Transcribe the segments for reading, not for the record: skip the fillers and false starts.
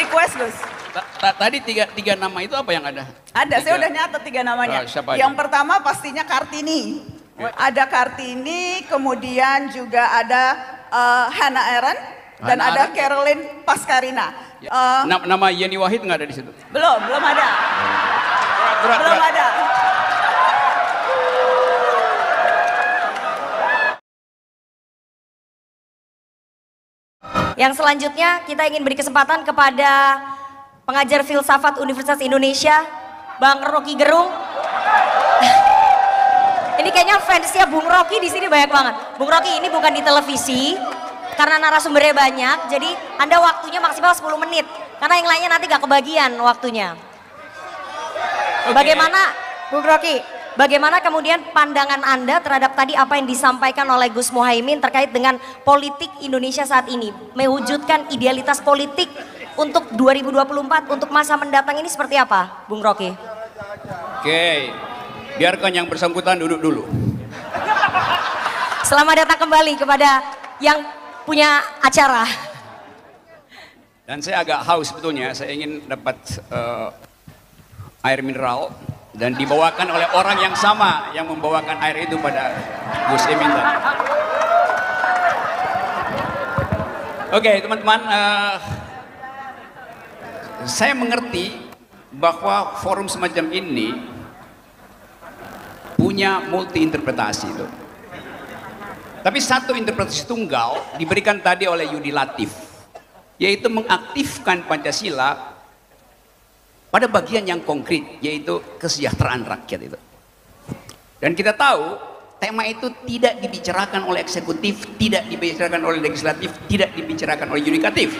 Request Gus. Tadi tiga nama itu apa yang ada? Ada, saya udah nyatet 3 namanya. Yang pertama pastinya Kartini. Ada Kartini, kemudian juga ada Hannah Arendt, dan ada Caroline Pascarina. Nama Yeni Wahid nggak ada di situ? Belum ada. Belum ada. Yang selanjutnya kita ingin beri kesempatan kepada pengajar filsafat Universitas Indonesia, Bang Rocky Gerung. Ini kayaknya fansnya Bung Rocky di sini banyak banget. Bung Rocky, ini bukan di televisi karena narasumbernya banyak, jadi Anda waktunya maksimal 10 menit. Karena yang lainnya nanti gak kebagian waktunya. Okay. Bagaimana Bung Rocky? Bagaimana kemudian pandangan Anda terhadap tadi apa yang disampaikan oleh Gus Muhaimin terkait dengan politik Indonesia saat ini? Mewujudkan idealitas politik untuk 2024, untuk masa mendatang ini seperti apa, Bung Rocky? Oke, biarkan yang bersangkutan duduk dulu. Selamat datang kembali kepada yang punya acara. Dan saya agak haus sebetulnya, saya ingin dapat air mineral. Dan dibawakan oleh orang yang sama yang membawakan air itu pada Gus Imin tadi. Oke, teman-teman, saya mengerti bahwa forum semacam ini punya multi interpretasi itu. Tapi satu interpretasi tunggal diberikan tadi oleh Yudi Latif, yaitu mengaktifkan Pancasila pada bagian yang konkret, yaitu kesejahteraan rakyat itu. Dan kita tahu tema itu tidak dibicarakan oleh eksekutif, tidak dibicarakan oleh legislatif, tidak dibicarakan oleh yudikatif.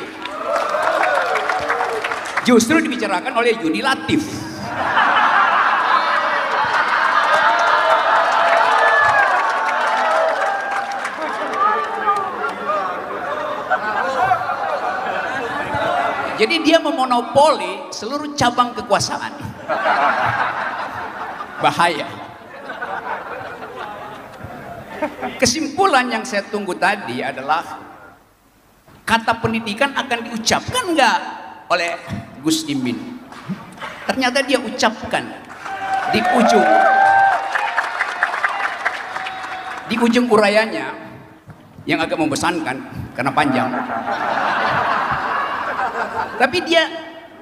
Justru dibicarakan oleh yudikatif. Jadi dia memonopoli seluruh cabang kekuasaan. Bahaya. Kesimpulan yang saya tunggu tadi adalah kata pendidikan akan diucapkan nggak oleh Gus Imin. Ternyata dia ucapkan di ujung urayanya yang agak membosankan karena panjang. Tapi dia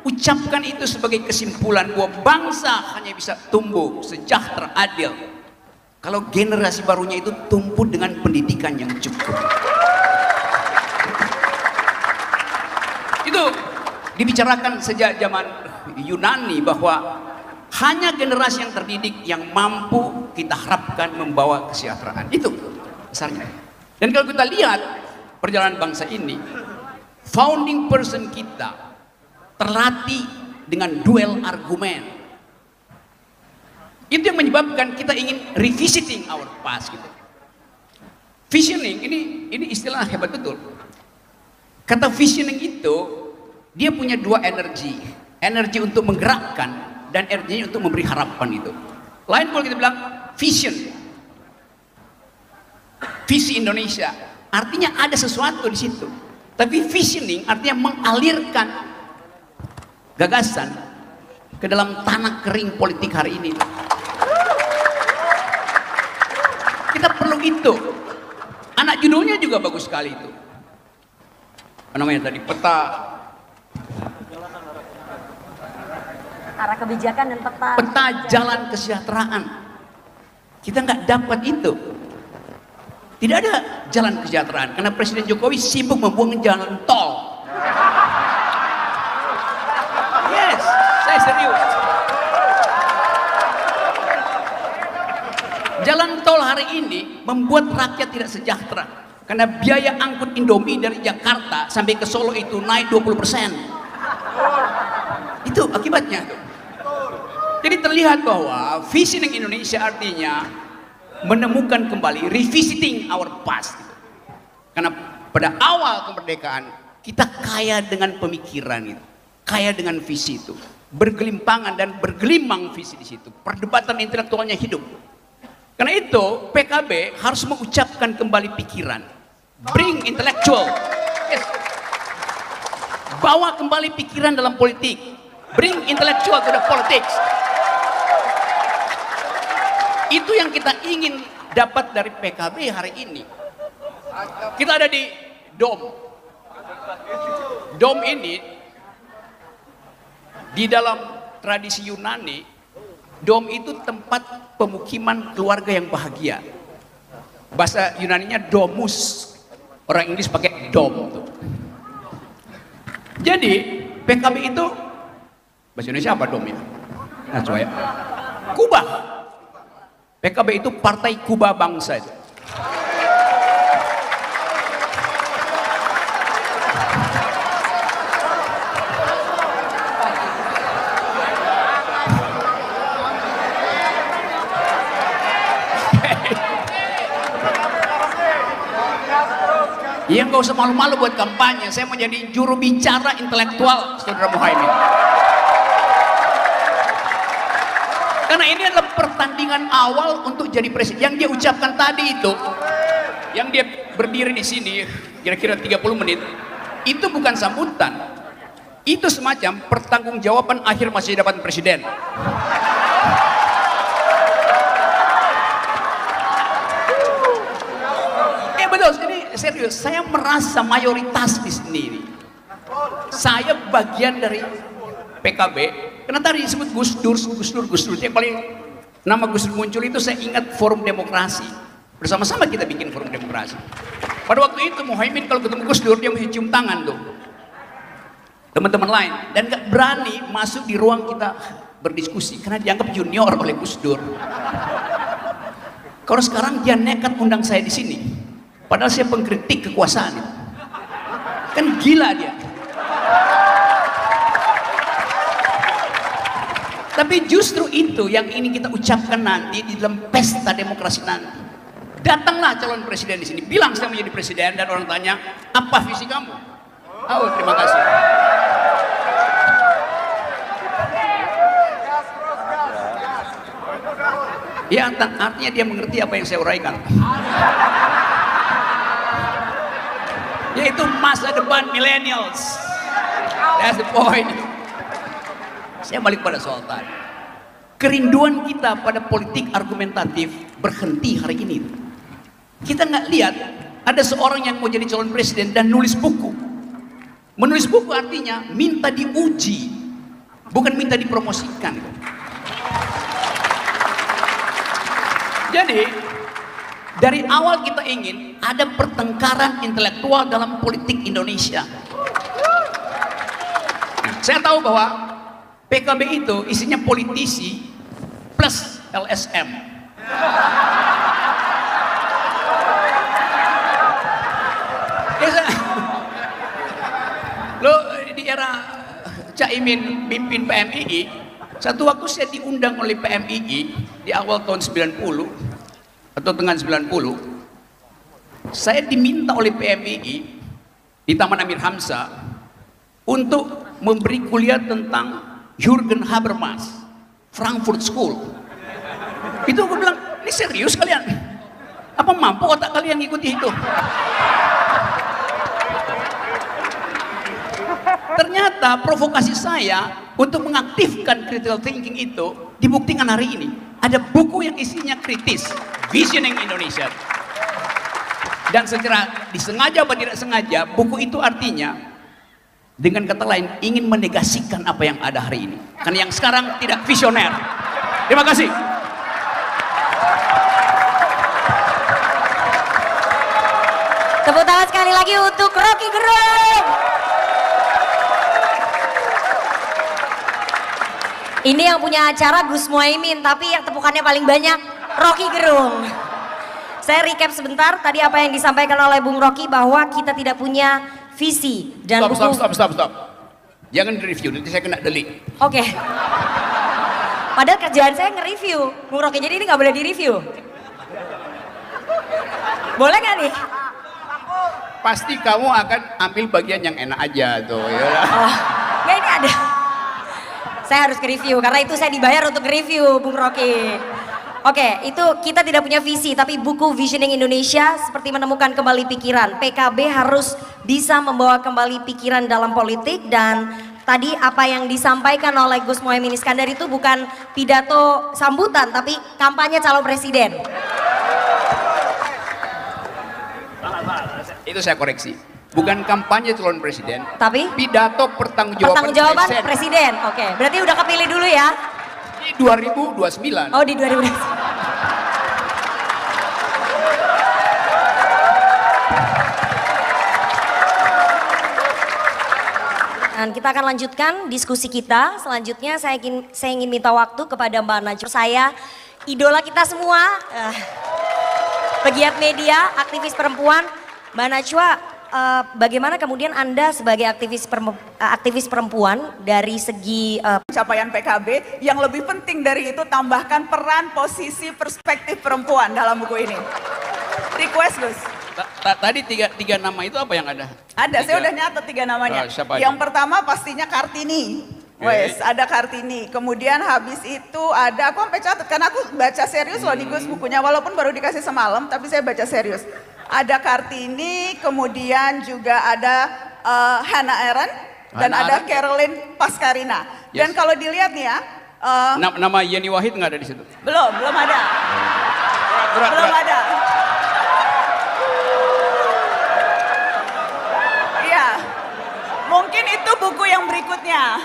ucapkan itu sebagai kesimpulan bahwa bangsa hanya bisa tumbuh sejahtera, adil kalau generasi barunya itu tumbuh dengan pendidikan yang cukup. Itu dibicarakan sejak zaman Yunani bahwa hanya generasi yang terdidik yang mampu kita harapkan membawa kesejahteraan. Itu besarnya. Dan kalau kita lihat perjalanan bangsa ini, founding person kita terlatih dengan duel argumen. Itu yang menyebabkan kita ingin revisiting our past gitu. Visioning ini istilah hebat betul. Kata visioning itu dia punya dua energi untuk menggerakkan dan energi untuk memberi harapan itu. Lain kalau kita bilang vision, visi Indonesia, artinya ada sesuatu di situ. Tapi visioning artinya mengalirkan gagasan ke dalam tanah kering politik hari ini. Kita perlu itu. Anak judulnya juga bagus sekali itu. Apa namanya tadi? Peta Arah kebijakan dan peta jalan kesejahteraan. Kita nggak dapat itu. Tidak ada jalan kesejahteraan karena Presiden Jokowi sibuk membuang jalan tol. Yes, saya serius. Jalan tol hari ini membuat rakyat tidak sejahtera karena biaya angkut Indomie dari Jakarta sampai ke Solo itu naik 20%. Itu akibatnya. Jadi terlihat bahwa visioning Indonesia artinya menemukan kembali, revisiting our past. Karena pada awal kemerdekaan kita kaya dengan pemikiran itu, kaya dengan visi itu, bergelimpangan dan bergelimang visi di situ, perdebatan intelektualnya hidup. Karena itu PKB harus mengucapkan kembali pikiran, bring intellectual. Yes. Bawa kembali pikiran dalam politik. Bring intellectual to the politics. Itu yang kita ingin dapat dari PKB hari ini. Kita ada di Dom. Dom ini di dalam tradisi Yunani, Dom itu tempat pemukiman keluarga yang bahagia. Bahasa Yunaninya domus. Orang Inggris pakai dom. Jadi PKB itu bahasa Indonesia apa dom ya? Nah, coba ya. Kubah. PKB itu partai kubah bangsa itu. Yang gak usah malu-malu buat kampanye. Saya mau jadi juru bicara intelektual Saudara Muhaimin. Karena ini adalah pertandingan awal untuk jadi presiden. Yang dia ucapkan tadi itu, yang dia berdiri di sini kira-kira 30 menit, itu bukan sambutan. Itu semacam pertanggungjawaban akhir masa jabatan presiden. Betul, ini serius. Saya merasa mayoritas di sini. Saya bagian dari PKB. Karena tadi disebut Gus Dur. Yang paling nama Gus Dur muncul itu saya ingat Forum Demokrasi. Bersama-sama kita bikin Forum Demokrasi. Pada waktu itu Muhaimin kalau ketemu Gus Dur dia mesti cium tangan tuh. Teman-teman lain. Dan gak berani masuk di ruang kita berdiskusi. Karena dianggap junior oleh Gus Dur. Kalau sekarang dia nekat undang saya di sini. Padahal saya pengkritik kekuasaan itu. Kan gila dia. Tapi justru itu yang ini kita ucapkan nanti di dalam pesta demokrasi nanti. Datanglah calon presiden di sini. Bilang saya menjadi presiden dan orang tanya, apa visi kamu? Oh, terima kasih. Ya, artinya dia mengerti apa yang saya uraikan. Yaitu masa depan millennials. That's the point. Saya balik pada soal tadi. Kerinduan kita pada politik argumentatif berhenti hari ini. Kita nggak lihat ada seorang yang mau jadi calon presiden dan nulis buku. Menulis buku artinya minta diuji, bukan minta dipromosikan. Jadi dari awal kita ingin ada pertengkaran intelektual dalam politik Indonesia. Saya tahu bahwa PKB itu isinya politisi plus LSM. Lo di era Caimin pimpin PMII, satu waktu saya diundang oleh PMII di awal tahun 90 atau tengah 90, saya diminta oleh PMII di Taman Amir Hamzah untuk memberi kuliah tentang Jürgen Habermas, Frankfurt School. Itu aku bilang, ini serius kalian? Apa mampu otak kalian ngikuti itu? Ternyata provokasi saya untuk mengaktifkan critical thinking itu dibuktikan hari ini. Ada buku yang isinya kritis, Visioning Indonesia. Dan secara disengaja atau tidak sengaja, buku itu artinya dengan kata lain ingin menegasikan apa yang ada hari ini. Karena yang sekarang tidak visioner. Terima kasih. Tepuk tangan sekali lagi untuk Rocky Gerung. Ini yang punya acara Gus Muhaimin, tapi yang tepukannya paling banyak Rocky Gerung. Saya recap sebentar tadi apa yang disampaikan oleh Bung Rocky bahwa kita tidak punya visi dan Stop. Jangan direview, nanti saya kena delik. Oke. Padahal kerjaan saya nge-review Bung Rocky, jadi ini nggak boleh di-review. Boleh nggak nih? Pasti kamu akan ambil bagian yang enak aja tuh. Ya. Oh, nggak, ini ada. Saya harus ke-review karena itu saya dibayar untuk nge-review Bung Rocky. Oke, itu kita tidak punya visi, tapi buku Visioning Indonesia seperti menemukan kembali pikiran. PKB harus bisa membawa kembali pikiran dalam politik, dan tadi apa yang disampaikan oleh Gus Muhaimin Iskandar itu bukan pidato sambutan, tapi kampanye calon presiden. Itu saya koreksi. Bukan kampanye calon presiden, tapi pidato pertanggungjawaban presiden. Oke, berarti udah kepilih dulu ya. Di 2029. Oh, di 2029. Dan kita akan lanjutkan diskusi kita. Selanjutnya saya ingin minta waktu kepada Mbak Najwa. Saya idola kita semua, pegiat media, aktivis perempuan. Mbak Najwa, bagaimana kemudian Anda sebagai aktivis perempuan dari segi pencapaian PKB, yang lebih penting dari itu tambahkan peran, posisi, perspektif perempuan dalam buku ini. Request, Gus. Tadi tiga nama itu apa yang ada? Ada, saya udah nyatet 3 namanya. Yang pertama pastinya Kartini. Wes, ada Kartini. Kemudian habis itu ada, aku sampai catat karena aku baca serius loh di Gus bukunya, walaupun baru dikasih semalam, tapi saya baca serius. Ada Kartini, kemudian juga ada Hannah Arendt, dan ada Caroline Pascarina. Dan kalau dilihat nih ya, nama Yeni Wahid nggak ada di situ? Belum ada. Belum ada. Iya, mungkin itu buku yang berikutnya.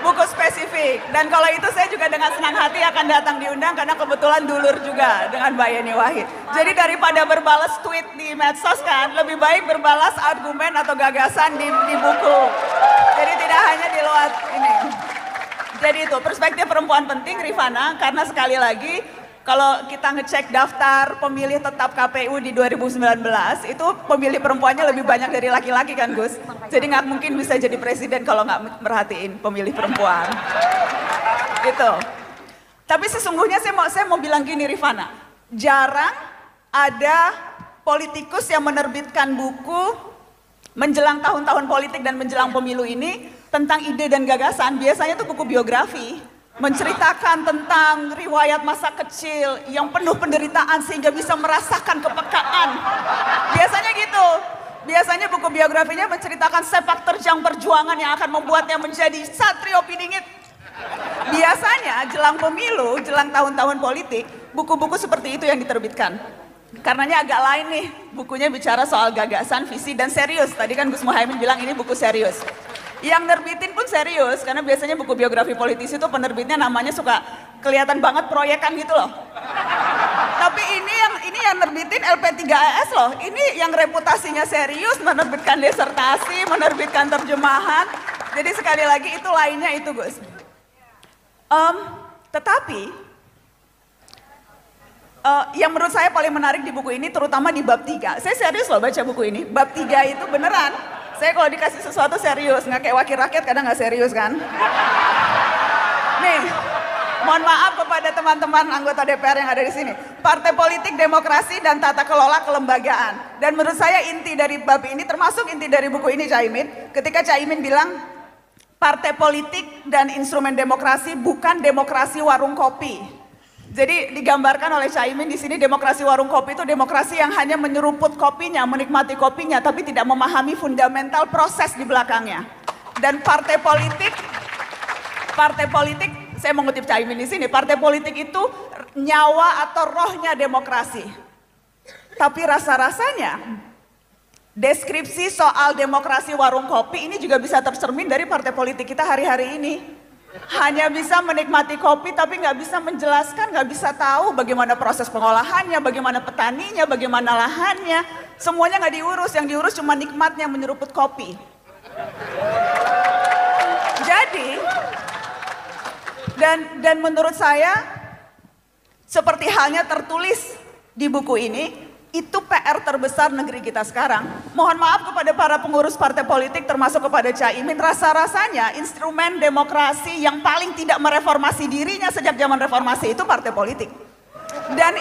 Buku spesifik, dan kalau itu saya juga dengan senang hati akan datang diundang karena kebetulan dulur juga dengan Mbak Yeni Wahid. Jadi daripada berbalas tweet di medsos kan, lebih baik berbalas argumen atau gagasan di buku. Jadi tidak hanya di luar ini. Jadi itu perspektif perempuan penting, Rifana, karena sekali lagi kalau kita ngecek daftar pemilih tetap KPU di 2019, itu pemilih perempuannya lebih banyak dari laki-laki kan, Gus? Jadi nggak mungkin bisa jadi presiden kalau nggak merhatiin pemilih perempuan. Gitu. Tapi sesungguhnya saya mau bilang gini, Rifana, jarang ada politikus yang menerbitkan buku menjelang tahun-tahun politik dan menjelang pemilu ini tentang ide dan gagasan. Biasanya itu buku biografi, menceritakan tentang riwayat masa kecil yang penuh penderitaan sehingga bisa merasakan kepekaan. Biasanya gitu. Biasanya buku biografinya menceritakan sepak terjang perjuangan yang akan membuatnya menjadi satrio piningit. Biasanya jelang pemilu, jelang tahun-tahun politik, buku-buku seperti itu yang diterbitkan. Karenanya agak lain nih, bukunya bicara soal gagasan, visi, dan serius. Tadi kan Gus Muhaimin bilang ini buku serius. Yang nerbitin pun serius, karena biasanya buku biografi politisi itu penerbitnya namanya suka kelihatan banget proyekan gitu loh. Tapi ini yang nerbitin LP3ES loh. Ini yang reputasinya serius, menerbitkan disertasi, menerbitkan terjemahan. Jadi sekali lagi itu lainnya itu, Gus. Tetapi yang menurut saya paling menarik di buku ini, terutama di bab 3. Saya serius loh baca buku ini. Bab 3 itu beneran. Saya kalau dikasih sesuatu serius, nggak kayak wakil rakyat kadang nggak serius kan. Nih, mohon maaf kepada teman-teman anggota DPR yang ada di sini. Partai politik, demokrasi, dan tata kelola kelembagaan. Dan menurut saya inti dari bab ini, termasuk inti dari buku ini Caimin, ketika Caimin bilang, partai politik dan instrumen demokrasi bukan demokrasi warung kopi. Jadi digambarkan oleh Caimin di sini, demokrasi warung kopi itu demokrasi yang hanya menyeruput kopinya, menikmati kopinya, tapi tidak memahami fundamental proses di belakangnya. Dan partai politik, saya mengutip Caimin di sini, partai politik itu nyawa atau rohnya demokrasi. Tapi rasa-rasanya deskripsi soal demokrasi warung kopi ini juga bisa tercermin dari partai politik kita hari-hari ini. Hanya bisa menikmati kopi tapi nggak bisa menjelaskan, nggak bisa tahu bagaimana proses pengolahannya, bagaimana petaninya, bagaimana lahannya. Semuanya nggak diurus, yang diurus cuma nikmatnya menyeruput kopi. Jadi, dan menurut saya seperti halnya tertulis di buku ini, itu PR terbesar negeri kita sekarang. Mohon maaf kepada para pengurus partai politik termasuk kepada Caimin, rasa-rasanya instrumen demokrasi yang paling tidak mereformasi dirinya sejak zaman reformasi itu partai politik. Dan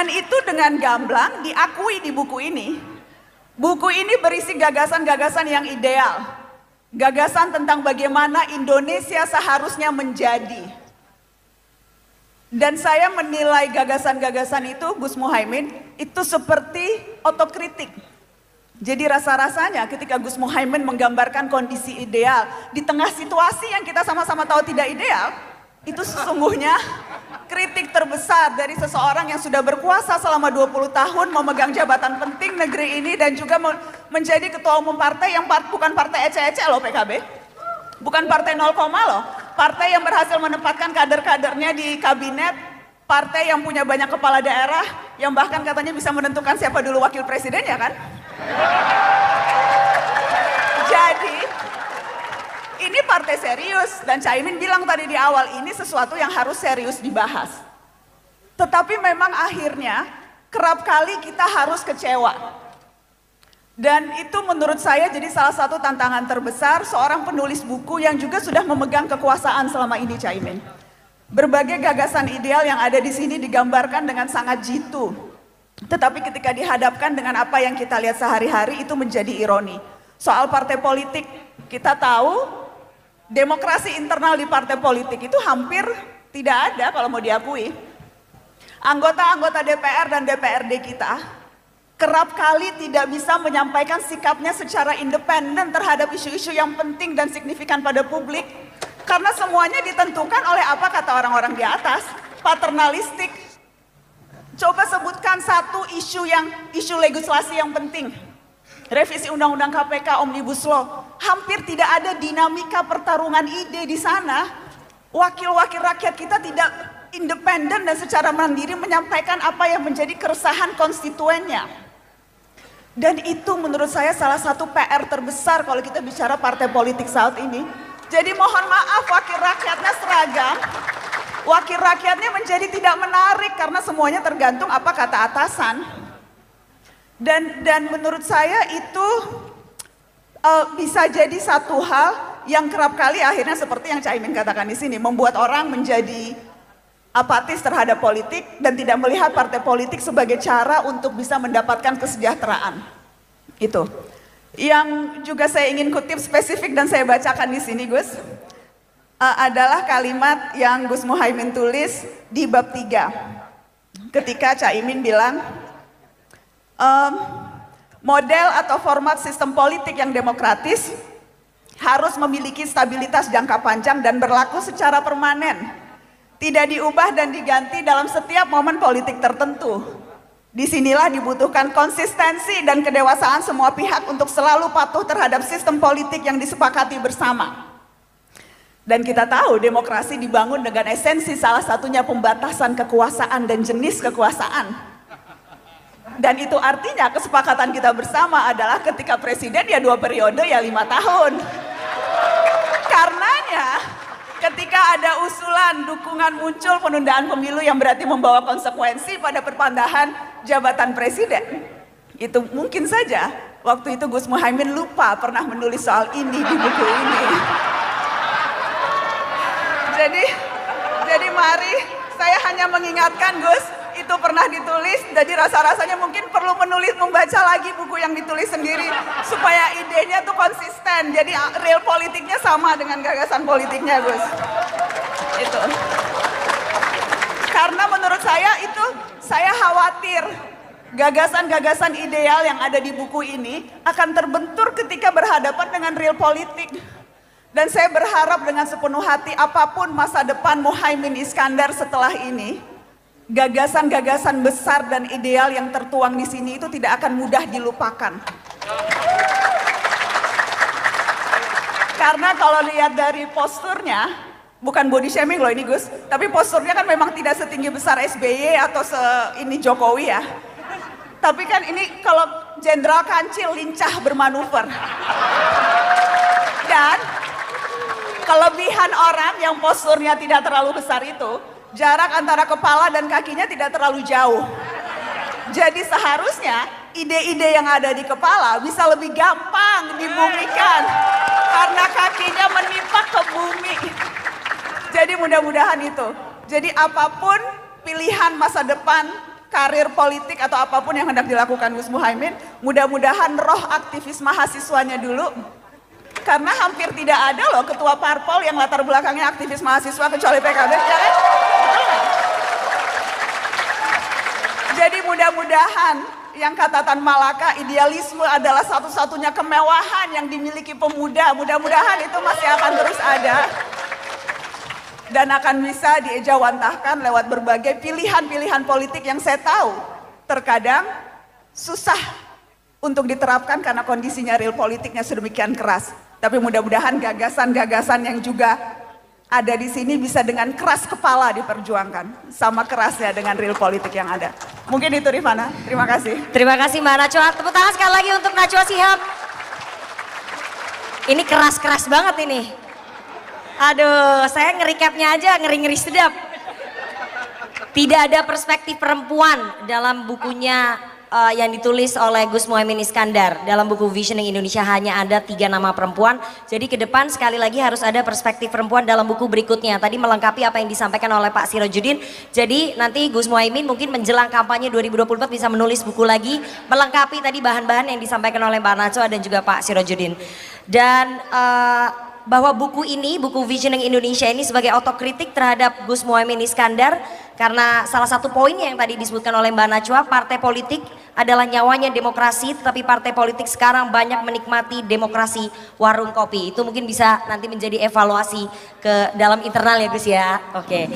itu dengan gamblang diakui di buku ini. Buku ini berisi gagasan-gagasan yang ideal. Gagasan tentang bagaimana Indonesia seharusnya menjadi. Dan saya menilai gagasan-gagasan itu Gus Muhaimin itu seperti otokritik. Jadi rasa-rasanya ketika Gus Muhaimin menggambarkan kondisi ideal di tengah situasi yang kita sama-sama tahu tidak ideal, itu sesungguhnya kritik terbesar dari seseorang yang sudah berkuasa selama 20 tahun memegang jabatan penting negeri ini dan juga menjadi ketua umum partai yang bukan partai ece-ece loh PKB. Bukan partai 0, loh, partai yang berhasil menempatkan kader-kadernya di kabinet, partai yang punya banyak kepala daerah, yang bahkan katanya bisa menentukan siapa dulu wakil presiden ya kan? Jadi, ini partai serius dan Caimin bilang tadi di awal ini sesuatu yang harus serius dibahas. Tetapi memang akhirnya kerap kali kita harus kecewa. Dan itu menurut saya jadi salah satu tantangan terbesar seorang penulis buku yang juga sudah memegang kekuasaan selama ini Caimin. Berbagai gagasan ideal yang ada di sini digambarkan dengan sangat jitu. Tetapi ketika dihadapkan dengan apa yang kita lihat sehari-hari itu menjadi ironi. Soal partai politik, kita tahu demokrasi internal di partai politik itu hampir tidak ada kalau mau diakui. Anggota-anggota DPR dan DPRD kita kerap kali tidak bisa menyampaikan sikapnya secara independen terhadap isu-isu yang penting dan signifikan pada publik. Karena semuanya ditentukan oleh apa kata orang-orang di atas, paternalistik. Coba sebutkan satu isu legislasi yang penting. Revisi Undang-Undang KPK, Omnibus Law. Hampir tidak ada dinamika pertarungan ide di sana. Wakil-wakil rakyat kita tidak independen dan secara mandiri menyampaikan apa yang menjadi keresahan konstituennya. Dan itu menurut saya salah satu PR terbesar kalau kita bicara partai politik saat ini. Jadi mohon maaf wakil rakyatnya seragam, wakil rakyatnya menjadi tidak menarik karena semuanya tergantung apa kata atasan. Dan menurut saya itu bisa jadi satu hal yang kerap kali akhirnya seperti yang Caimin katakan di sini, membuat orang menjadi apatis terhadap politik dan tidak melihat partai politik sebagai cara untuk bisa mendapatkan kesejahteraan. Itu. Yang juga saya ingin kutip spesifik dan saya bacakan di sini, Gus, adalah kalimat yang Gus Muhaimin tulis di bab 3. Ketika Caimin bilang, model atau format sistem politik yang demokratis harus memiliki stabilitas jangka panjang dan berlaku secara permanen. Tidak diubah dan diganti dalam setiap momen politik tertentu. Disinilah dibutuhkan konsistensi dan kedewasaan semua pihak untuk selalu patuh terhadap sistem politik yang disepakati bersama. Dan kita tahu demokrasi dibangun dengan esensi salah satunya pembatasan kekuasaan dan jenis kekuasaan. Dan itu artinya kesepakatan kita bersama adalah ketika presiden ya 2 periode ya 5 tahun. Karenanya ketika ada usulan dukungan muncul penundaan pemilu yang berarti membawa konsekuensi pada perpandahan jabatan presiden, itu mungkin saja waktu itu Gus Muhaimin lupa pernah menulis soal ini di buku ini. Jadi mari saya hanya mengingatkan Gus, itu pernah ditulis, jadi rasa-rasanya mungkin perlu membaca lagi buku yang ditulis sendiri supaya idenya tuh konsisten, jadi real politiknya sama dengan gagasan politiknya Gus. Itu. Karena menurut saya itu, saya khawatir gagasan-gagasan ideal yang ada di buku ini akan terbentur ketika berhadapan dengan real politik. Dan saya berharap dengan sepenuh hati apapun masa depan Muhaimin Iskandar setelah ini, gagasan-gagasan besar dan ideal yang tertuang di sini itu tidak akan mudah dilupakan. Karena kalau lihat dari posturnya, bukan body shaming loh ini Gus, tapi posturnya kan memang tidak setinggi besar SBY atau ini Jokowi ya. Tapi kan ini kalau Jenderal Kancil lincah bermanuver. Dan kelebihan orang yang posturnya tidak terlalu besar itu, jarak antara kepala dan kakinya tidak terlalu jauh. Jadi seharusnya ide-ide yang ada di kepala bisa lebih gampang dibumikan karena kakinya menimpa ke bumi. Jadi mudah-mudahan itu. Jadi apapun pilihan masa depan, karir politik atau apapun yang hendak dilakukan Gus Muhaimin, mudah-mudahan roh aktivis mahasiswanya dulu. Karena hampir tidak ada loh ketua parpol yang latar belakangnya aktivis mahasiswa kecuali PKB, ya kan? mudah-mudahan yang kata Tan Malaka, idealisme adalah satu-satunya kemewahan yang dimiliki pemuda. Mudah-mudahan itu masih akan terus ada. Dan akan bisa diejawantahkan lewat berbagai pilihan-pilihan politik yang saya tahu terkadang susah untuk diterapkan karena kondisinya real politiknya sedemikian keras. Tapi mudah-mudahan gagasan-gagasan yang juga ada di sini bisa dengan keras kepala diperjuangkan. Sama kerasnya dengan real politik yang ada. Mungkin itu Rifana, terima kasih. Terima kasih Mbak Najwa, tepuk tangan sekali lagi untuk Najwa Shihab. Ini keras-keras banget ini. Aduh, saya nge-recapnya aja ngeri-ngeri sedap. Tidak ada perspektif perempuan dalam bukunya yang ditulis oleh Gus Muhaimin Iskandar. Dalam buku Visioning Indonesia hanya ada 3 nama perempuan. Jadi ke depan sekali lagi harus ada perspektif perempuan dalam buku berikutnya. Tadi melengkapi apa yang disampaikan oleh Pak Sirojudin. Jadi nanti Gus Muhaimin mungkin menjelang kampanye 2024 bisa menulis buku lagi. Melengkapi tadi bahan-bahan yang disampaikan oleh Mbak Najwa dan juga Pak Sirojudin. Dan bahwa buku ini, buku Visioning Indonesia ini sebagai otokritik terhadap Gus Muhaimin Iskandar, karena salah satu poinnya yang tadi disebutkan oleh Mbak Najwa, partai politik adalah nyawanya demokrasi, tetapi partai politik sekarang banyak menikmati demokrasi warung kopi. Itu mungkin bisa nanti menjadi evaluasi ke dalam internal ya Gus ya. Oke.